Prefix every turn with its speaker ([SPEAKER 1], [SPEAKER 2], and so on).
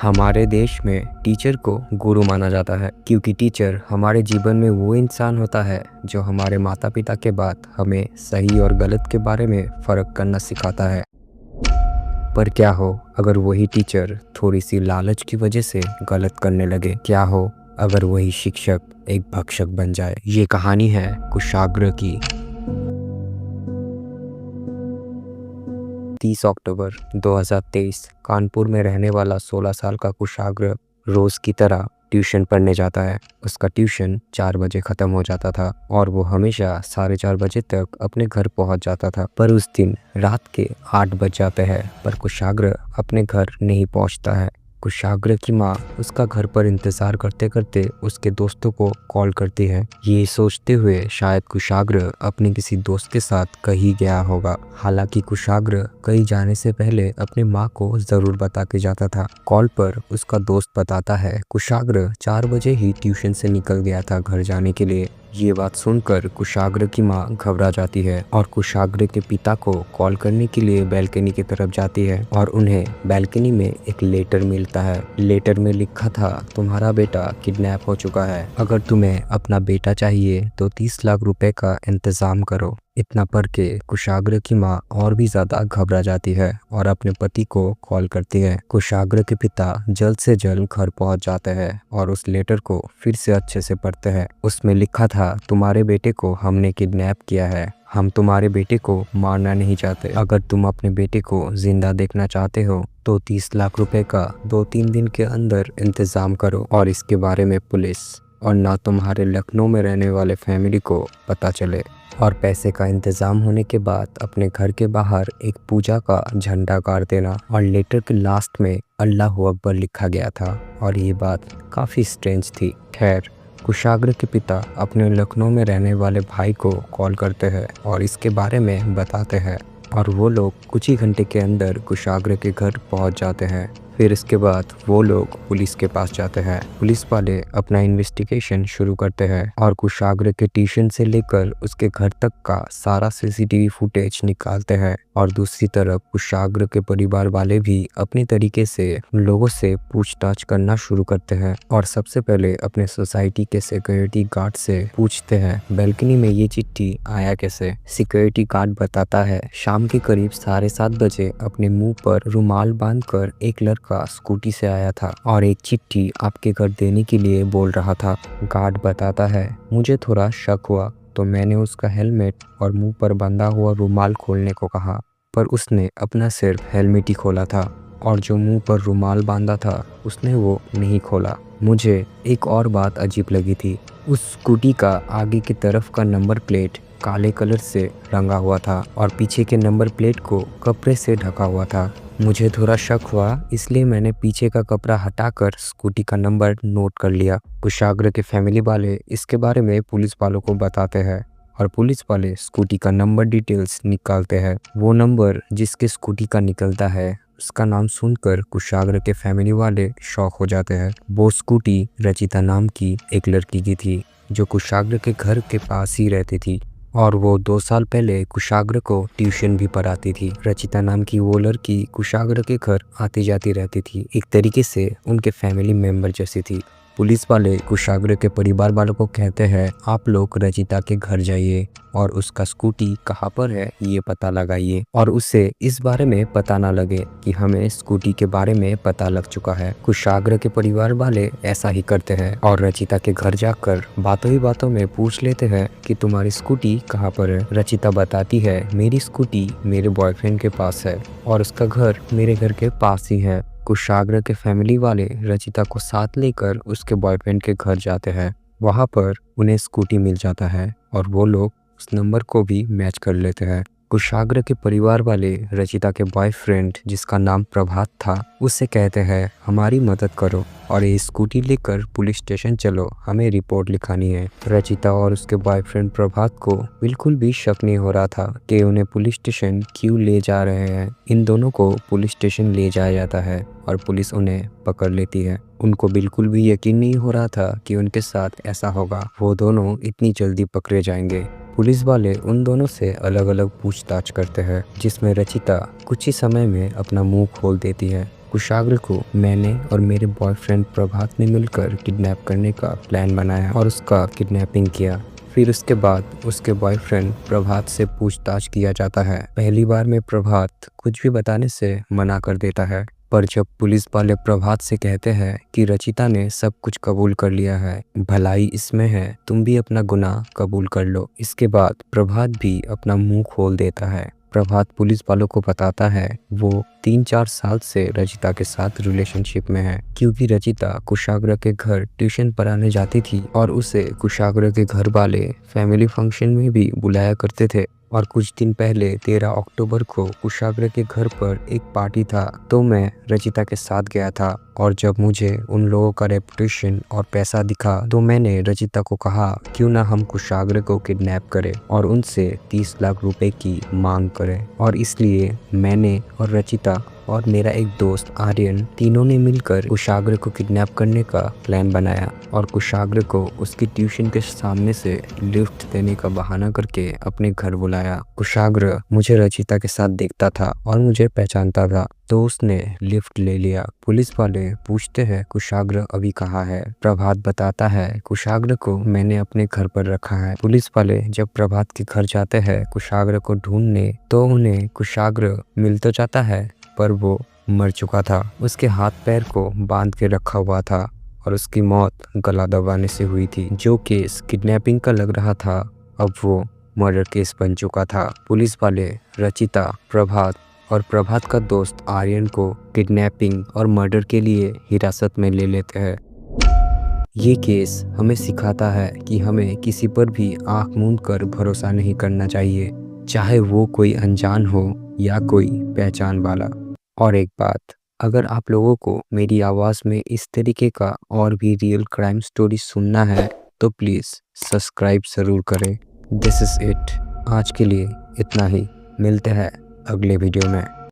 [SPEAKER 1] हमारे देश में टीचर को गुरु माना जाता है क्योंकि टीचर हमारे जीवन में वो इंसान होता है जो हमारे माता पिता के बाद हमें सही और गलत के बारे में फ़र्क करना सिखाता है। पर क्या हो अगर वही टीचर थोड़ी सी लालच की वजह से गलत करने लगे? क्या हो अगर वही शिक्षक एक भक्षक बन जाए? ये कहानी है कुशाग्र की। 30 अक्टूबर 2023 कानपुर में रहने वाला 16 साल का कुशाग्र रोज़ की तरह ट्यूशन पढ़ने जाता है। उसका ट्यूशन 4 बजे ख़त्म हो जाता था और वो हमेशा 4:30 बजे तक अपने घर पहुंच जाता था। पर उस दिन रात के 8 बज जाते हैं पर कुशाग्र अपने घर नहीं पहुंचता है। कुशाग्र की माँ उसका घर पर इंतज़ार करते करते उसके दोस्तों को कॉल करती है, ये सोचते हुए शायद कुशाग्र अपने किसी दोस्त के साथ कहीं गया होगा। हालांकि कुशाग्र कहीं जाने से पहले अपनी माँ को ज़रूर बता के जाता था। कॉल पर उसका दोस्त बताता है कुशाग्र 4 बजे ही ट्यूशन से निकल गया था घर जाने के लिए। ये बात सुनकर कुशाग्र की माँ घबरा जाती है और कुशाग्र के पिता को कॉल करने के लिए बैल्कनी की तरफ जाती है और उन्हें बैल्कनी में एक लेटर मिलता है। लेटर में लिखा था, तुम्हारा बेटा किडनैप हो चुका है, अगर तुम्हें अपना बेटा चाहिए तो 30 लाख रुपए का इंतजाम करो। इतना पढ़ के कुशाग्र की माँ और भी ज़्यादा घबरा जाती है और अपने पति को कॉल करती है। कुशाग्र के पिता जल्द से जल्द घर पहुंच जाते हैं और उस लेटर को फिर से अच्छे से पढ़ते हैं। उसमें लिखा था, तुम्हारे बेटे को हमने किडनैप किया है, हम तुम्हारे बेटे को मारना नहीं चाहते, अगर तुम अपने बेटे को जिंदा देखना चाहते हो तो 30 लाख रुपए का 2-3 दिन के अंदर इंतज़ाम करो और इसके बारे में पुलिस और ना तुम्हारे लखनऊ में रहने वाले फैमिली को पता चले। और पैसे का इंतज़ाम होने के बाद अपने घर के बाहर एक पूजा का झंडा गाड़ देना। और लेटर के लास्ट में अल्लाह अकबर लिखा गया था और ये बात काफ़ी स्ट्रेंज थी। खैर, कुशाग्र के पिता अपने लखनऊ में रहने वाले भाई को कॉल करते हैं और इसके बारे में बताते हैं और वो लोग कुछ ही घंटे के अंदर कुशाग्र के घर पहुंच जाते हैं। फिर इसके बाद वो लोग पुलिस के पास जाते हैं। पुलिस वाले अपना इन्वेस्टिगेशन शुरू करते हैं और कुशाग्र के ट्यूशन से लेकर उसके घर तक का सारा सीसीटीवी फुटेज निकालते हैं। और दूसरी तरफ कुशाग्र के परिवार वाले भी अपने तरीके से लोगों से पूछताछ करना शुरू करते हैं और सबसे पहले अपने सोसाइटी के सिक्योरिटी गार्ड से पूछते हैं, बैल्कनी में ये चिट्ठी आया कैसे? सिक्योरिटी गार्ड बताता है, शाम के करीब 7:30 बजे अपने मुंह पर रुमाल बांधकर एक लड़का स्कूटी से आया था और एक चिट्ठी आपके घर देने के लिए बोल रहा था। गार्ड बताता है, मुझे थोड़ा शक हुआ तो मैंने उसका हेलमेट और मुंह पर बंधा हुआ रुमाल खोलने को कहा, पर उसने अपना सिर्फ हेलमेट ही खोला था और जो मुंह पर रुमाल बांधा था उसने वो नहीं खोला। मुझे एक और बात अजीब लगी थी, उस स्कूटी का आगे की तरफ का नंबर प्लेट काले कलर से रंगा हुआ था और पीछे के नंबर प्लेट को कपड़े से ढका हुआ था। मुझे थोड़ा शक हुआ इसलिए मैंने पीछे का कपड़ा हटाकर स्कूटी का नंबर नोट कर लिया। कुशाग्र के फैमिली वाले इसके बारे में पुलिस वालों को बताते हैं और पुलिस वाले स्कूटी का नंबर डिटेल्स निकालते हैं। वो नंबर जिसके स्कूटी का निकलता है उसका नाम सुनकर कुशाग्र के फैमिली वाले शॉक हो जाते हैं। वो स्कूटी रचिता नाम की एक लड़की की थी जो कुशाग्र के घर के पास ही रहती थी और वो 2 साल पहले कुशाग्र को ट्यूशन भी पढ़ाती थी। रचिता नाम की वो लड़की कुशाग्र के घर आती जाती रहती थी, एक तरीके से उनके फैमिली मेंबर जैसी थी। पुलिस वाले कुशाग्र के परिवार वालों को कहते हैं, आप लोग रचिता के घर जाइए और उसका स्कूटी कहाँ पर है ये पता लगाइए और उसे इस बारे में पता ना लगे कि हमें स्कूटी के बारे में पता लग चुका है। कुशाग्र के परिवार वाले ऐसा ही करते हैं और रचिता के घर जाकर बातों ही बातों में पूछ लेते हैं कि तुम्हारी स्कूटी कहाँ पर है। रचिता बताती है, मेरी स्कूटी मेरे बॉयफ्रेंड के पास है और उसका घर मेरे घर के पास ही है। कुशाग्र के फैमिली वाले रचिता को साथ लेकर उसके बॉयफ्रेंड के घर जाते हैं। वहाँ पर उन्हें स्कूटी मिल जाता है और वो लोग उस नंबर को भी मैच कर लेते हैं। कुशाग्र के परिवार वाले रचिता के बॉयफ्रेंड जिसका नाम प्रभात था उससे कहते हैं, हमारी मदद करो और ये स्कूटी लेकर पुलिस स्टेशन चलो, हमें रिपोर्ट लिखानी है। रचिता और उसके बॉयफ्रेंड प्रभात को बिल्कुल भी शक नहीं हो रहा था कि उन्हें पुलिस स्टेशन क्यों ले जा रहे हैं। इन दोनों को पुलिस स्टेशन ले जाया जाता है और पुलिस उन्हें पकड़ लेती है। उनको बिल्कुल भी यकीन नहीं हो रहा था कि उनके साथ ऐसा होगा, वो दोनों इतनी जल्दी पकड़े जाएंगे। पुलिस वाले उन दोनों से अलग अलग पूछताछ करते हैं जिसमें रचिता कुछ ही समय में अपना मुंह खोल देती है। कुशाग्र को मैंने और मेरे बॉयफ्रेंड प्रभात ने मिलकर किडनैप करने का प्लान बनाया और उसका किडनैपिंग किया। फिर उसके बाद उसके बॉयफ्रेंड प्रभात से पूछताछ किया जाता है। पहली बार में प्रभात कुछ भी बताने से मना कर देता है, पर जब पुलिस वाले प्रभात से कहते हैं कि रचिता ने सब कुछ कबूल कर लिया है, भलाई इसमें है, तुम भी अपना गुनाह कबूल कर लो। इसके बाद प्रभात भी अपना मुंह खोल देता है। प्रभात पुलिस वालों को बताता है वो 3-4 साल से रचिता के साथ रिलेशनशिप में है, क्योंकि रचिता कुशाग्र के घर ट्यूशन पढ़ाने जाती थी और उसे कुशाग्र के घर वाले फैमिली फंक्शन में भी बुलाया करते थे। और कुछ दिन पहले 13 अक्टूबर को कुशाग्र के घर पर एक पार्टी था, तो मैं रचिता के साथ गया था। और जब मुझे उन लोगों का रेपुटेशन और पैसा दिखा तो मैंने रचिता को कहा क्यों ना हम कुशाग्र को किडनैप करें और उनसे 30 लाख रुपए की मांग करें। और इसलिए मैंने और रचिता और मेरा एक दोस्त आर्यन तीनों ने मिलकर कुशाग्र को किडनैप करने का प्लान बनाया और कुशाग्र को उसकी ट्यूशन के सामने से लिफ्ट देने का बहाना करके अपने घर बुलाया। कुशाग्र मुझे रचिता के साथ देखता था और मुझे पहचानता था, तो उसने लिफ्ट ले लिया। पुलिस वाले पूछते हैं कुशाग्र अभी कहाँ है। प्रभात बताता है कुशाग्र को मैंने अपने घर पर रखा है। पुलिस वाले जब प्रभात के घर जाते हैं कुशाग्र को ढूंढने, तो उन्हें कुशाग्र मिल तो जाता है पर वो मर चुका था। उसके हाथ पैर को बांध के रखा हुआ था और उसकी मौत गला दबाने से हुई थी। जो केस किडनैपिंग का लग रहा था अब वो मर्डर केस बन चुका था। पुलिस वाले रचिता, प्रभात और प्रभात का दोस्त आर्यन को किडनैपिंग और मर्डर के लिए हिरासत में ले लेते हैं। ये केस हमें सिखाता है कि हमें किसी पर भी आंख मूंद कर भरोसा नहीं करना चाहिए, चाहे वो कोई अनजान हो या कोई पहचान वाला। और एक बात, अगर आप लोगों को मेरी आवाज़ में इस तरीके का और भी रियल क्राइम स्टोरी सुनना है तो प्लीज़ सब्सक्राइब ज़रूर करें। दिस इज़ इट, आज के लिए इतना ही। मिलते हैं अगले वीडियो में।